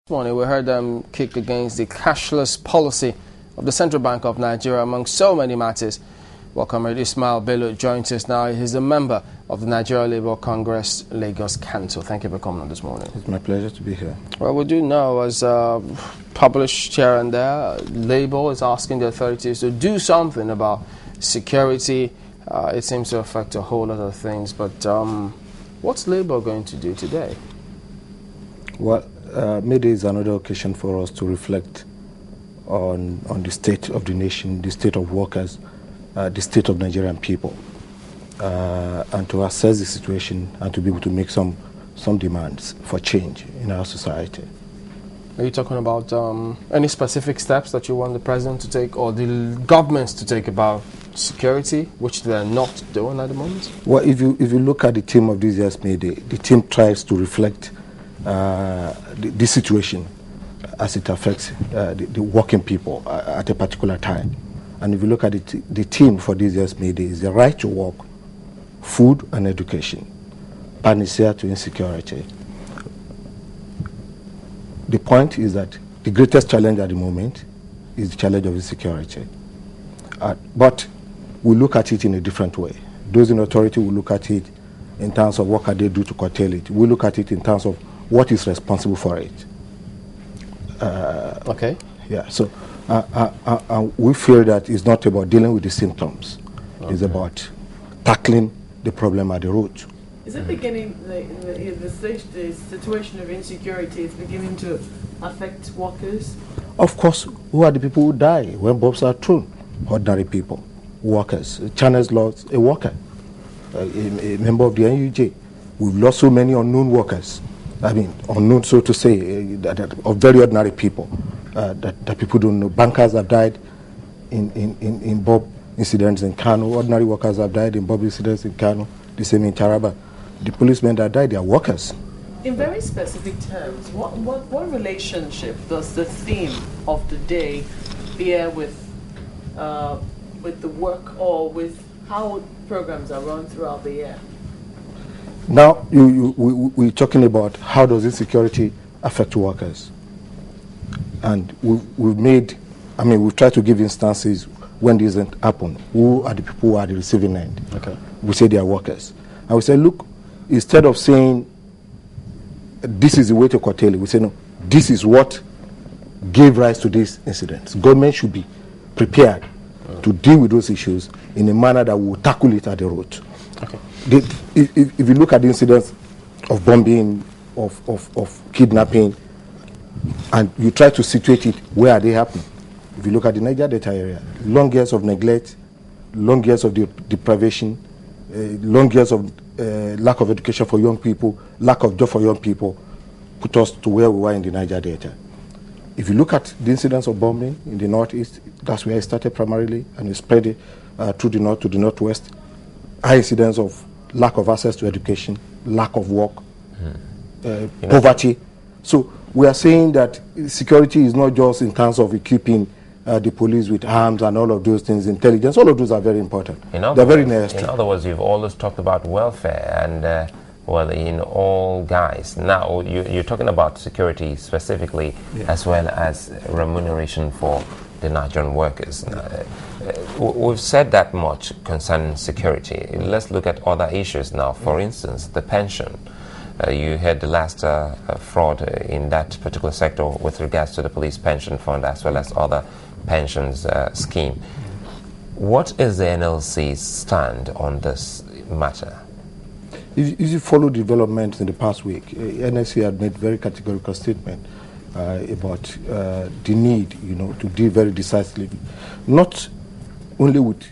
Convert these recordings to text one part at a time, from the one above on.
This morning, we heard them kick against the cashless policy of the Central Bank of Nigeria, among so many matters. Welcome, Ismail Bello joins us now. He's a member of the Nigeria Labour Congress Lagos Council. Thank you for coming on this morning. It's my pleasure to be here. Well, we do know, as published here and there, Labour is asking the authorities to do something about security. It seems to affect a whole lot of things, but what's Labour going to do today? Well, May Day is another occasion for us to reflect on the state of the nation, the state of workers, the state of Nigerian people, and to assess the situation and to be able to make some demands for change in our society. Are you talking about any specific steps that you want the president to take or the governments to take about security, which they're not doing at the moment? Well, if you look at the theme of this year's May Day, the theme tries to reflect the situation as it affects the working people at a particular time. And if you look at the theme for this year's May Day is the right to work, food and education, panacea to insecurity. The point is that the greatest challenge at the moment is the challenge of insecurity. But we look at it in a different way. Those in authority will look at it in terms of what can they do to curtail it. We look at it in terms of what is responsible for it. Okay. Yeah, so we feel that it's not about dealing with the symptoms. Okay. It's about tackling the problem at the root. Is it beginning, the situation of insecurity is beginning to affect workers? Of course, who are the people who die when bombs are thrown? Ordinary people, workers. China's lost a worker, a member of the NUJ. We've lost so many unknown workers. I mean, unknown, so to say, of very ordinary people that people don't know. Bankers have died in bomb incidents in Kano. Ordinary workers have died in bomb incidents in Kano. The same in Taraba. The policemen that died, they are workers. In very specific terms, what relationship does the theme of the day bear with the work or with how programs are run throughout the year? Now, we're talking about how does insecurity affect workers. And we've tried to give instances when this doesn't happen. Who are the people who are the receiving end? Okay. We say they are workers. And we say, look, instead of saying this is the way to curtail it, we say, no, this is what gave rise to these incidents. Government should be prepared to deal with those issues in a manner that will tackle it at the root. Okay. If you look at the incidents of bombing, of kidnapping, and you try to situate it where are they happening, if you look at the Niger Delta area, long years of neglect, long years of deprivation, long years of lack of education for young people, lack of job for young people, put us to where we were in the Niger Delta. If you look at the incidents of bombing in the northeast, that's where it started primarily, and it spread it through the north to the northwest. High incidents of lack of access to education, lack of work, poverty. So we are saying that security is not just in terms of equipping the police with arms and all of those things, intelligence. All of those are very important. They're very necessary. In other words, you've always talked about welfare and, well, in all guys. Now you're talking about security specifically, yeah, as well as remuneration for the Nigerian workers. We've said that much concerning security. Let's look at other issues now. For instance, the pension. You had the last fraud in that particular sector with regards to the police pension fund as well as other pensions scheme. What is the NLC's stand on this matter? If you follow developments in the past week, NLC had made very categorical statement about the need, to deal very decisively, not only with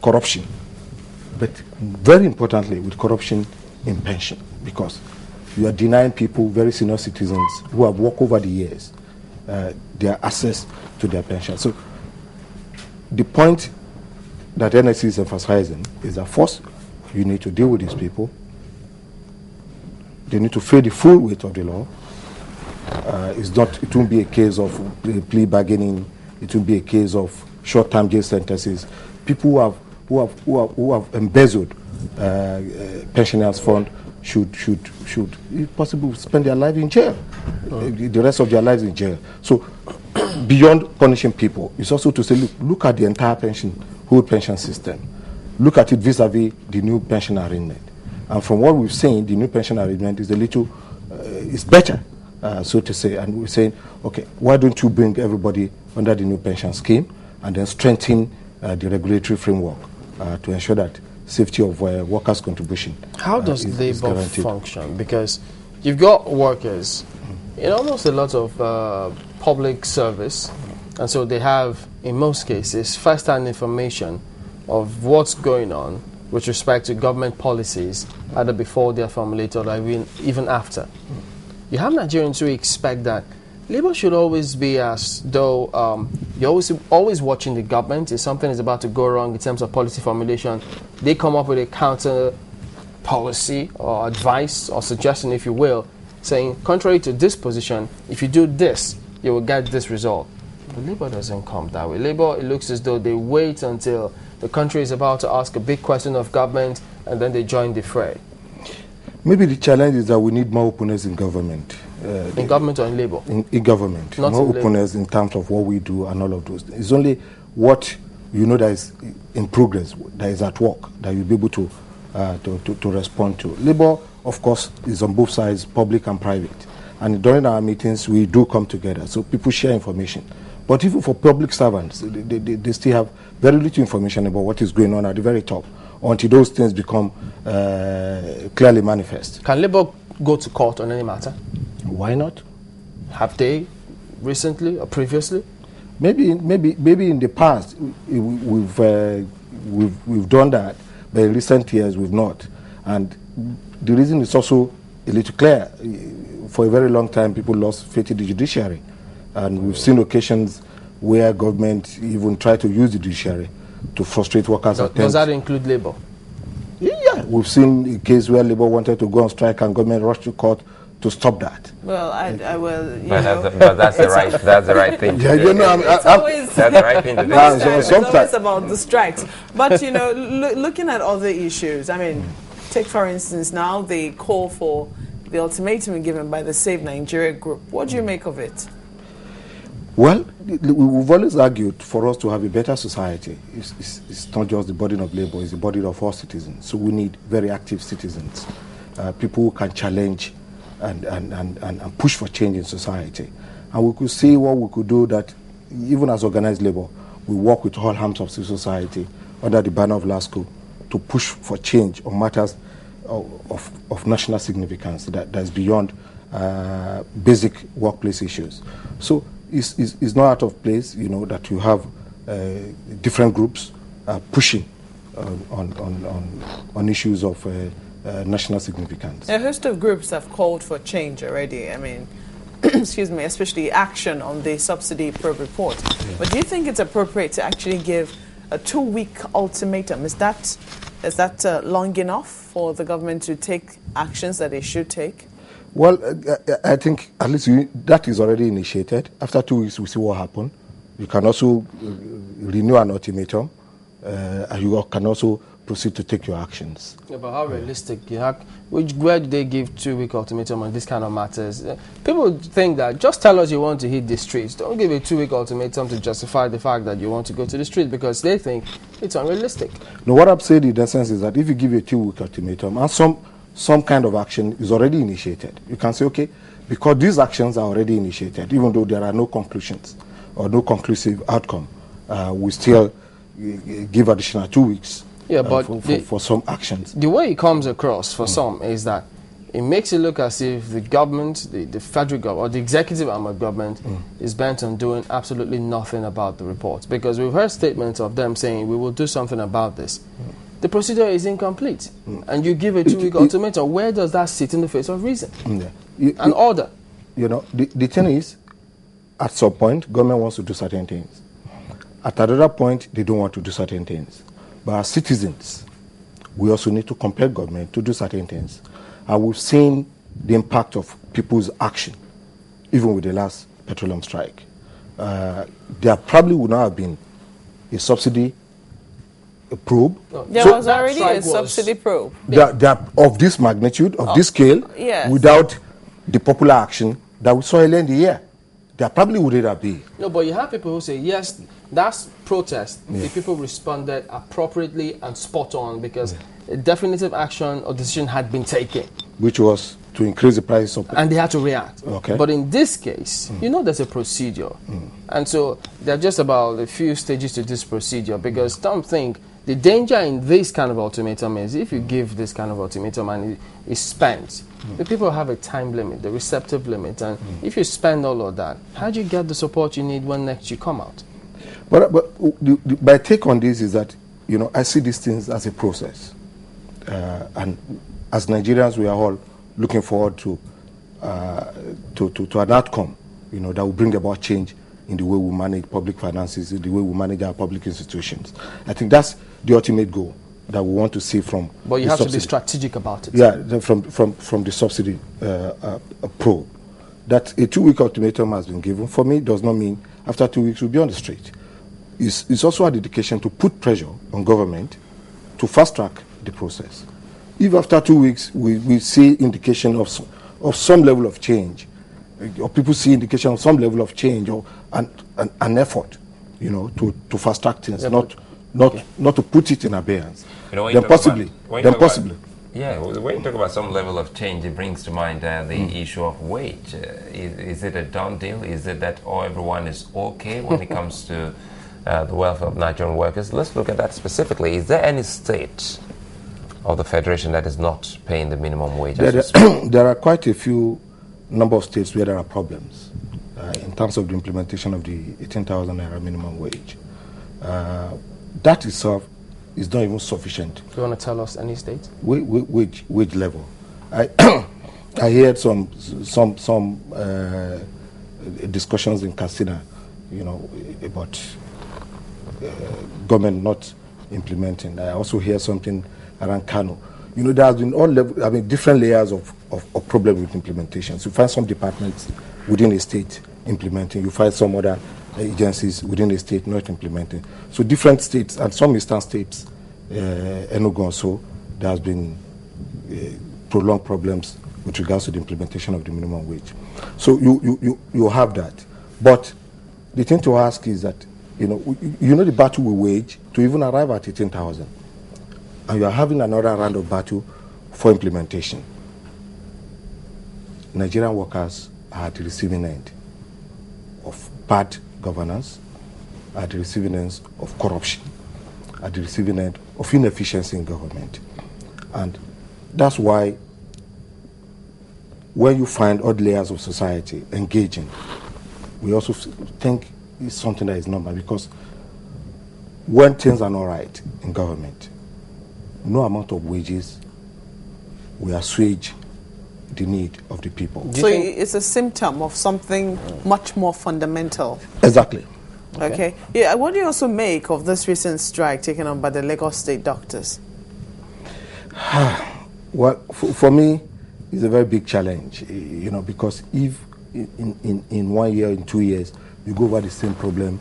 corruption, but very importantly with corruption in pension, because you are denying people, very senior citizens who have worked over the years, their access to their pension. So the point that NSC is emphasizing is that first, you need to deal with these people. They need to pay the full weight of the law. It won't be a case of plea bargaining. It won't be a case of short-term jail sentences. People who have embezzled pensioners' fund should, if possible, spend their life in jail. the rest of their lives in jail. So beyond punishing people, it's also to say, look at the entire whole pension system. Look at it vis-a-vis the new pension arrangement. And from what we've seen, the new pension arrangement is is better, so to say. And we're saying, okay, why don't you bring everybody under the new pension scheme and then strengthen the regulatory framework to ensure that safety of workers' contribution. How does labor function? Because you've got workers in almost a lot of public service, and so they have, in most cases, first-hand information of what's going on with respect to government policies, either before they're formulated or even after. You have Nigerians who expect that labor should always be as though you're always watching the government. If something is about to go wrong in terms of policy formulation, they come up with a counter policy or advice or suggestion, if you will, saying, contrary to this position, if you do this, you will get this result. But labor doesn't come that way. Labor, it looks as though they wait until the country is about to ask a big question of government, and then they join the fray. Maybe the challenge is that we need more openness in government. In government or in labor? In government. Not more in openness in terms of what we do and all of those. It's only what you know that is in progress, that is at work, that you'll be able to respond to. Labor, of course, is on both sides, public and private. And during our meetings, we do come together. So people share information. But even for public servants, they still have very little information about what is going on at the very top until those things become clearly manifest. Can labor go to court on any matter? Why not? Have they recently or previously? Maybe in the past we've done that, but in recent years we've not. And the reason is also a little clear. For a very long time, people lost faith in the judiciary, and we've seen occasions where government even try to use the judiciary to frustrate workers. Does that include labor? Yeah, we've seen a case where labor wanted to go on strike and government rushed to court to stop that. Well, I will. But that's the right thing. Yeah, you know, it's always that's the right thing to do. It's always about the strikes. But you know, looking at other issues, I mean, take for instance now the call for the ultimatum given by the Save Nigeria group. What do you make of it? Well, we've always argued for us to have a better society. It's not just the burden of labor, it's the burden of all citizens. So we need very active citizens, people who can challenge and push for change in society. And we could see what we could do that even as organized labor, we work with all arms of civil society under the banner of LASCO to push for change on matters of national significance that is beyond basic workplace issues. So it's not out of place, you know, that you have different groups pushing on issues of national significance. A host of groups have called for change already. I mean, excuse me, especially action on the subsidy probe report. Yeah. But do you think it's appropriate to actually give a 2-week ultimatum? Is that long enough for the government to take actions that they should take? Well, I think at least that is already initiated. After 2 weeks, we see what happens. You can also renew an ultimatum, and you can also proceed to take your actions. Yeah, but how realistic? Where do they give 2-week ultimatum on this kind of matters? People think that just tell us you want to hit the streets. Don't give a 2-week ultimatum to justify the fact that you want to go to the street, because they think it's unrealistic. No, what I'm saying in essence is that if you give a 2-week ultimatum and some kind of action is already initiated, you can say, okay, because these actions are already initiated, even though there are no conclusions or no conclusive outcome, we still give additional 2 weeks. Yeah, but for some actions. The way it comes across for some is that it makes it look as if the government, the federal government, or the executive arm of government is bent on doing absolutely nothing about the reports. Because we've heard statements of them saying, we will do something about this. The procedure is incomplete. And you give a 2-week ultimatum. Where does that sit in the face of reason? And order? You know, the thing is, at some point, government wants to do certain things. At another point, they don't want to do certain things. But as citizens, we also need to compel government to do certain things. And we've seen the impact of people's action, even with the last petroleum strike. There probably would not have been a subsidy probe. There was already a subsidy probe. Of this magnitude, of this scale, without the popular action that we saw earlier in the year. There probably wouldn't have been. No, but you have people who say, yes, that's protest. The people responded appropriately and spot on because a definitive action or decision had been taken. Which was to increase the price of... And they had to react. Okay. But in this case, you know there's a procedure. And so there are just about a few stages to this procedure because some think the danger in this kind of ultimatum is if you give this kind of ultimatum and it is spent, the people have a time limit, the receptive limit, and if you spend all of that, how do you get the support you need when next you come out? But my take on this is that, I see these things as a process. And as Nigerians, we are all looking forward to an outcome, that will bring about change in the way we manage public finances, in the way we manage our public institutions. I think that's the ultimate goal that we want to see from. But you have to be strategic about it. Yeah, from the subsidy probe. That a 2-week ultimatum has been given for me does not mean after 2 weeks we'll be on the street. It's also a dedication to put pressure on government to fast track the process. If after 2 weeks we see indication of some level of change, or people see indication of some level of change or an effort, to fast track things, not to put it in abeyance, then possibly. Yeah, when you talk about some level of change, it brings to mind the issue of wage. Is it a done deal? Is it that everyone is okay when it comes to the welfare of Nigerian workers? Let's look at that specifically. Is there any state of the Federation that is not paying the minimum wage? There are quite a few number of states where there are problems in terms of the implementation of the 18,000 naira minimum wage. That itself is not even sufficient. Do you want to tell us any state? Wage level. I heard some discussions in Katsina, about government not implementing. I also hear something around Kano. There has been different layers of problem with implementation. So you find some departments within a state implementing. You find some other agencies within a state not implementing. So different states and some eastern states, Enugu also, there has been prolonged problems with regards to the implementation of the minimum wage. So you have that. But the thing to ask is that, the battle we wage to even arrive at 18,000. And you are having another round of battle for implementation. Nigerian workers are at the receiving end of bad governance, at the receiving end of corruption, at the receiving end of inefficiency in government. And that's why when you find odd layers of society engaging, we also think it's something that is normal, because when things are not right in government, no amount of wages will assuage the need of the people. So it's a symptom of something much more fundamental. Exactly. Okay. Yeah. What do you also make of this recent strike taken on by the Lagos State doctors? Well, for me, it's a very big challenge, because if in 1 year, in 2 years, you go over the same problem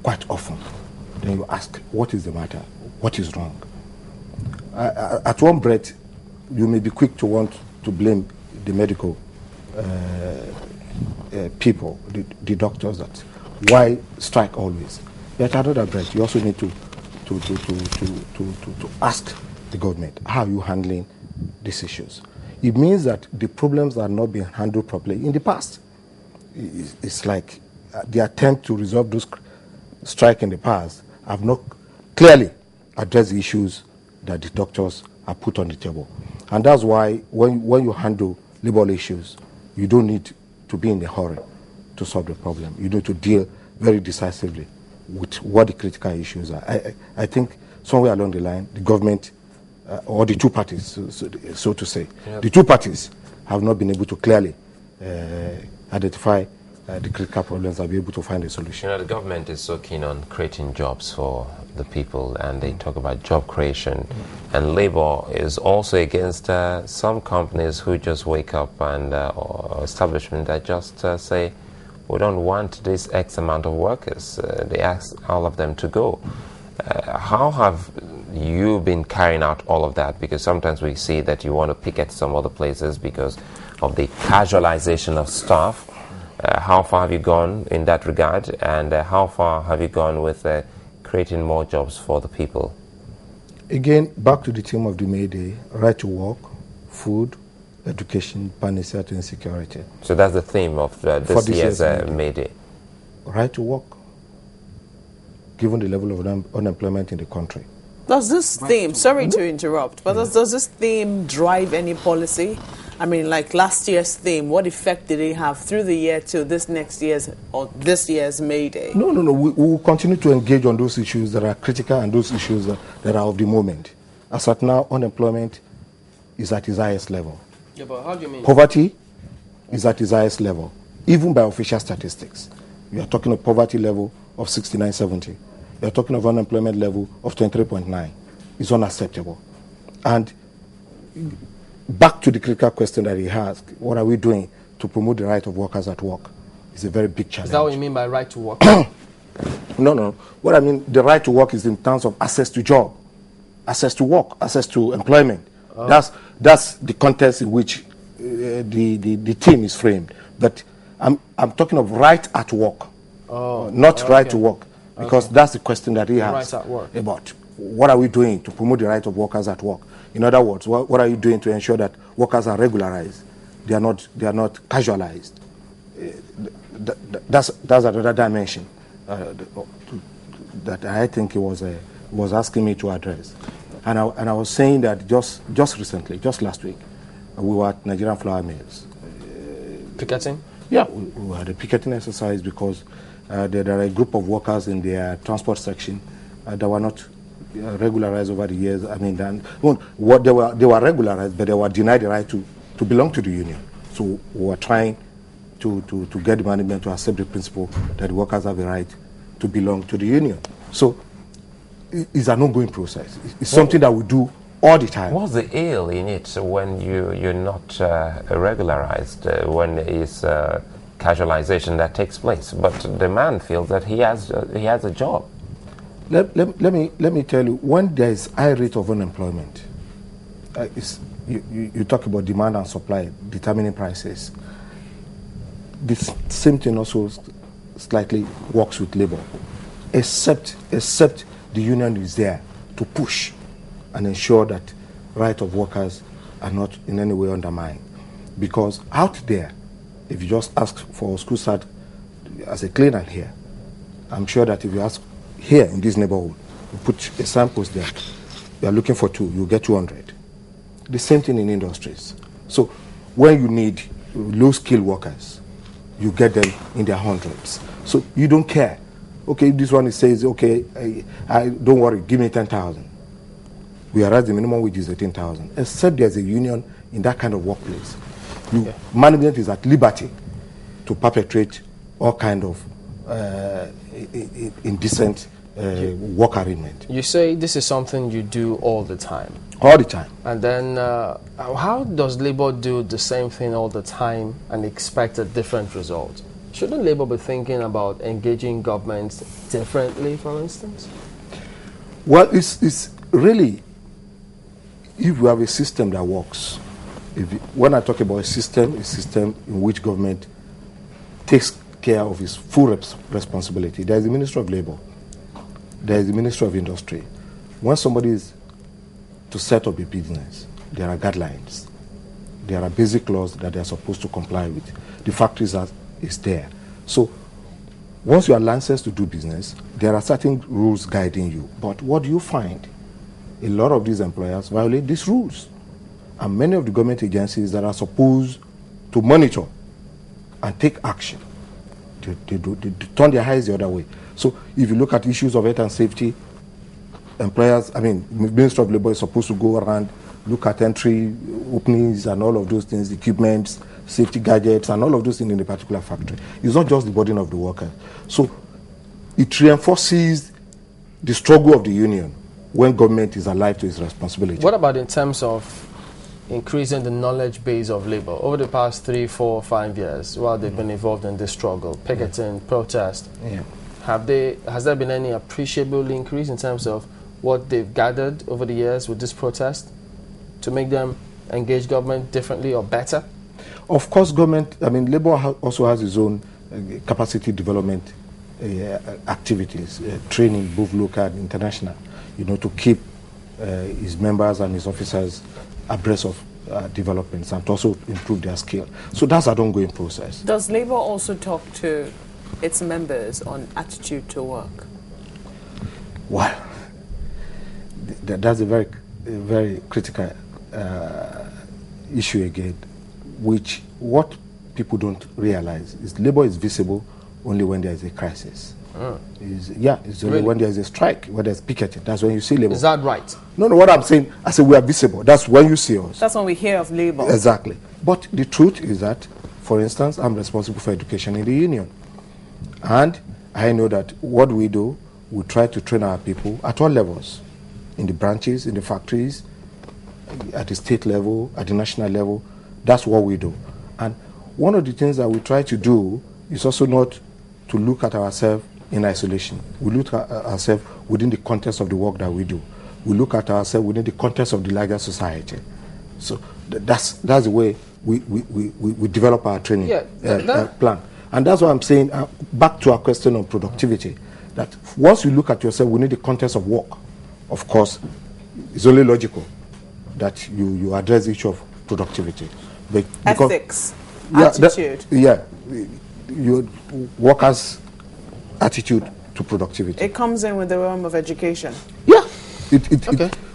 quite often, then you ask, what is the matter? What is wrong? At one breath, you may be quick to want to blame the medical people, the doctors, that why strike always. But at another breath, you also need to ask the government, how are you handling these issues? It means that the problems are not being handled properly in the past. It's like the attempt to resolve those strike in the past have not clearly addressed the issues that the doctors have put on the table. And that's why when you handle labor issues, you don't need to be in a hurry to solve the problem. You need to deal very decisively with what the critical issues are. I think somewhere along the line, the government, or the two parties, so to say, the two parties have not been able to clearly identify the critical problems and be able to find a solution. The government is so keen on creating jobs for the people, and they talk about job creation, and labor is also against some companies who just wake up and or establishment that just say, we don't want this X amount of workers. They ask all of them to go. How have you been carrying out all of that? Because sometimes we see that you want to picket some other places because of the casualization of staff. How far have you gone in that regard, and how far have you gone with creating more jobs for the people? Again, back to the theme of the May Day: right to work, food, education, panacea and security. So that's the theme of this year's May Day. Right to work, given the level of unemployment in the country. Does this theme, sorry to interrupt, but does this theme drive any policy? I mean, like last year's theme, what effect did it have through the year to this next year's or this year's May Day? No. We will continue to engage on those issues that are critical and those issues that are of the moment. As at now, unemployment is at its highest level. Yeah, but how do you mean? Poverty is at its highest level, even by official statistics. You are talking of poverty level of 69.70. You are talking of unemployment level of 23.9. It's unacceptable. And back to the critical question that he asked, what are we doing to promote the right of workers at work? It's a very big challenge. Is that what you mean by right to work? No. What I mean, the right to work is in terms of access to job, access to work, access to employment. Oh. That's the context in which the theme is framed. But I'm talking of right at work, not right to work, because that's the question that he has. Right at work. About what are we doing to promote the right of workers at work? In other words, what are you doing to ensure that workers are regularized? They are not casualized. That's another dimension that I think he was asking me to address. And I was saying that just recently, just last week, we were at Nigerian flour mills. Picketing? Yeah, we had a picketing exercise because there are a group of workers in their transport section that were not regularized over the years. I mean, they were regularized, but they were denied the right to belong to the union. So we were trying to get the management to accept the principle that the workers have a right to belong to the union. So it's an ongoing process. It's something that we do all the time. What's the ill in it when you're not regularized, when it's casualization that takes place, but the man feels that he has a job? Let me tell you, when there is high rate of unemployment, you talk about demand and supply determining prices. This same thing also slightly works with labor, except the union is there to push and ensure that right of workers are not in any way undermined. Because out there, if you just ask for a school start as a cleaner here, I'm sure that if you ask here in this neighborhood, you put a samples there, you are looking for 2, you get 200. The same thing in industries. So when you need low-skilled workers, you get them in their hundreds. So you don't care. Okay, this one says, okay, I don't worry, give me 10,000. Whereas the minimum wage is 18,000. Except there's a union in that kind of workplace. Management is at liberty to perpetrate all kind of indecent work arrangement. You say this is something you do all the time. All the time. And then how does Labour do the same thing all the time and expect a different result? Shouldn't Labour be thinking about engaging governments differently, for instance? Well, it's really, if we have a system that works, when I talk about a system in which government takes care of its full responsibility. There is the Ministry of Labour. There is the Ministry of Industry. When somebody is to set up a business, there are guidelines. There are basic laws that they are supposed to comply with. The factories is there. So once you are licensed to do business, there are certain rules guiding you. But what do you find? A lot of these employers violate these rules. And many of the government agencies that are supposed to monitor and take action, they turn their eyes the other way. So if you look at issues of health and safety, Ministry of Labour is supposed to go around, look at entry, openings and all of those things, equipment, safety gadgets and all of those things in a particular factory. It's not just the burden of the worker. So it reinforces the struggle of the union when government is alive to its responsibility. What about in terms of increasing the knowledge base of Labour? Over the past 3, 4, 5 years, while they've been involved in this struggle, picketing, protest, has there been any appreciable increase in terms of what they've gathered over the years with this protest to make them engage government differently or better? Of course, government, I mean, Labour also has its own capacity development activities, training, both local and international, you know, to keep his members and his officers abreast of developments and to also improve their skill. So that's an ongoing process. Does Labour also talk to its members on attitude to work? Well, that's a very critical issue again, which what people don't realize is Labour is visible only when there is a crisis. It's only when there is a strike, when there's picketing. That's when you see Labour. Is that right? No, what I'm saying, I say we are visible. That's when you see us. That's when we hear of Labour. Exactly. But the truth is that, for instance, I'm responsible for education in the union. And I know that what we do, we try to train our people at all levels, in the branches, in the factories, at the state level, at the national level. That's what we do. And one of the things that we try to do is also not to look at ourselves in isolation. We look at ourselves within the context of the work that we do. We look at ourselves within the context of the larger society. So that's the way we develop our training plan. And that's what I'm saying, back to our question on productivity, that once you look at yourself within the context of work, of course, it's only logical that you address the issue of productivity. Ethics, attitude. Your workers' attitude to productivity. It comes in with the realm of education. Yeah.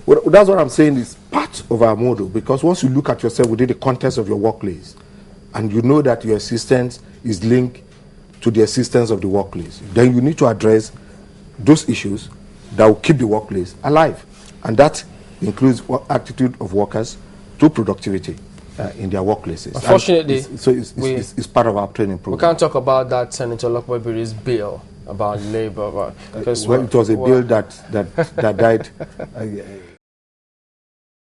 Well, that's what I'm saying is part of our model, because once you look at yourself within the context of your workplace and you know that your existence is linked to the existence of the workplace, then you need to address those issues that will keep the workplace alive. And that includes attitude of workers to productivity in their workplaces. Unfortunately, it's part of our training program. We can't talk about that Senator Lokpebiri's bill about Labour, because it was a bill that died